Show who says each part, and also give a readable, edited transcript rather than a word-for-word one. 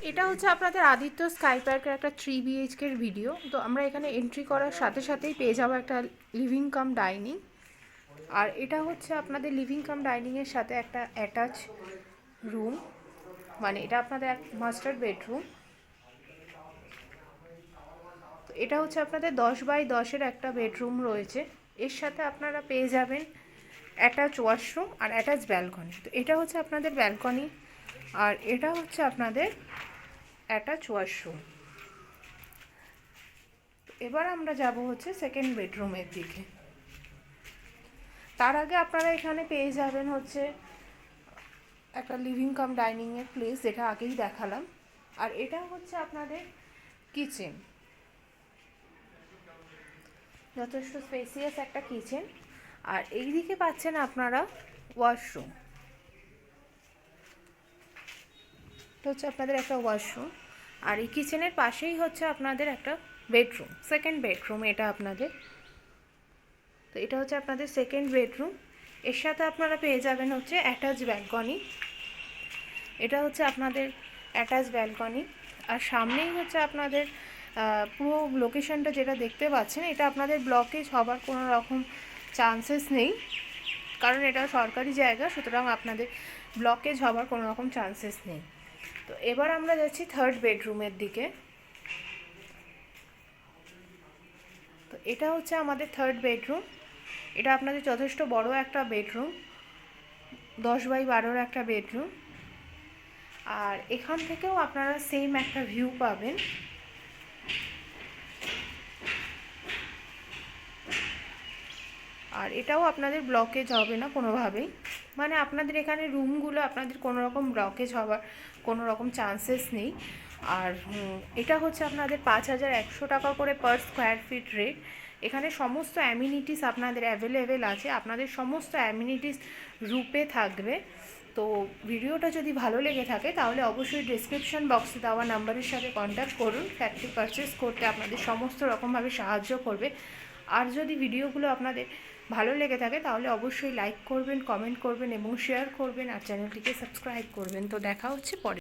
Speaker 1: এটা হচ্ছে আপনাদের আদিত্য স্কাই পার্কের একটা 3 BHK ভিডিও। তো আমরা এখানে এন্ট্রি করার সাথে সাথেই পেয়ে যাবো একটা লিভিং কাম ডাইনিং। আর এটা হচ্ছে আপনাদের লিভিং কাম ডাইনিংয়ের সাথে একটা অ্যাটাচ রুম, মানে এটা আপনাদের এক মাস্টার বেডরুম। তো এটা হচ্ছে আপনাদের 10x10 একটা বেডরুম রয়েছে। এর সাথে আপনারা পেয়ে যাবেন অ্যাটাচ ওয়াশরুম আর অ্যাটাচ ব্যালকনি। তো এটা হচ্ছে আপনাদের ব্যালকনি আর এটা হচ্ছে আপনাদের অ্যাটাচ ওয়াশরুম। এবার আমরা যাব হচ্ছে সেকেন্ড বেডরুমের দিকে। তার আগে আপনারা এখানে পেয়ে যাবেন হচ্ছে একটা লিভিং কাম ডাইনিংয়ের প্লেস, যেটা আগেই দেখালাম। আর এটা হচ্ছে আপনাদের কিচেন, যথেষ্ট স্পেসিয়াস একটা কিচেন। আর এই দিকে পাচ্ছেন আপনারা ওয়াশরুম। এটা হচ্ছে আপনাদের একটা ওয়াশরুম আর এই কিচেনের পাশেই হচ্ছে আপনাদের একটা বেডরুম, সেকেন্ড বেডরুম এটা আপনাদের। তো এটা হচ্ছে আপনাদের সেকেন্ড বেডরুম। এর সাথে আপনারা পেয়ে যাবেন হচ্ছে অ্যাটাচ ব্যালকনি। এটা হচ্ছে আপনাদের অ্যাটাচ ব্যালকনি আর সামনেই হচ্ছে আপনাদের পুরো লোকেশনটা যেটা দেখতে পাচ্ছেন, এটা আপনাদের ব্লকেজ হবার কোনো রকম চান্সেস নেই, কারণ এটা সরকারি জায়গা, সুতরাং আপনাদের ব্লকেজ হবার কোনো রকম চান্সেস নেই। তো এবার আমরা যাচ্ছি থার্ড বেডরুমের দিকে। তো এটা হচ্ছে আমাদের থার্ড বেডরুম। এটা আপনাদের যথেষ্ট বড় একটা বেডরুম, 10x12 একটা বেডরুম। আর এখান থেকেও আপনারা সেম একটা ভিউ পাবেন। আর এটাও আপনাদের ব্লকেজ হবে না কোনোভাবেই, মানে আপনাদের এখানে রুমগুলো আপনাদের কোনো রকম ব্লকেজ হওয়ার কোনো রকম চান্সেস নেই। আর এটা হচ্ছে আপনাদের 5100 টাকা করে পার স্কোয়ার ফিট রেট। এখানে সমস্ত অ্যামিনিটিস আপনাদের অ্যাভেলেবেল আছে, আপনাদের সমস্ত অ্যামিনিটিস রূপে থাকবে। তো ভিডিওটা যদি ভালো লেগে থাকে তাহলে অবশ্যই ডেসক্রিপশন বক্সে দেওয়া নাম্বারের সাথে কন্ট্যাক্ট করুন। ফ্ল্যাটটি পারচেস করতে আপনাদের সমস্ত রকমভাবে সাহায্য করবে। আর যদি ভিডিওগুলো আপনাদের ভালো লেগে থাকে তাহলে অবশ্যই লাইক করবেন, কমেন্ট করবেন এবং শেয়ার করবেন আর চ্যানেলটিকে সাবস্ক্রাইব করবেন। তো দেখা হচ্ছে পরে।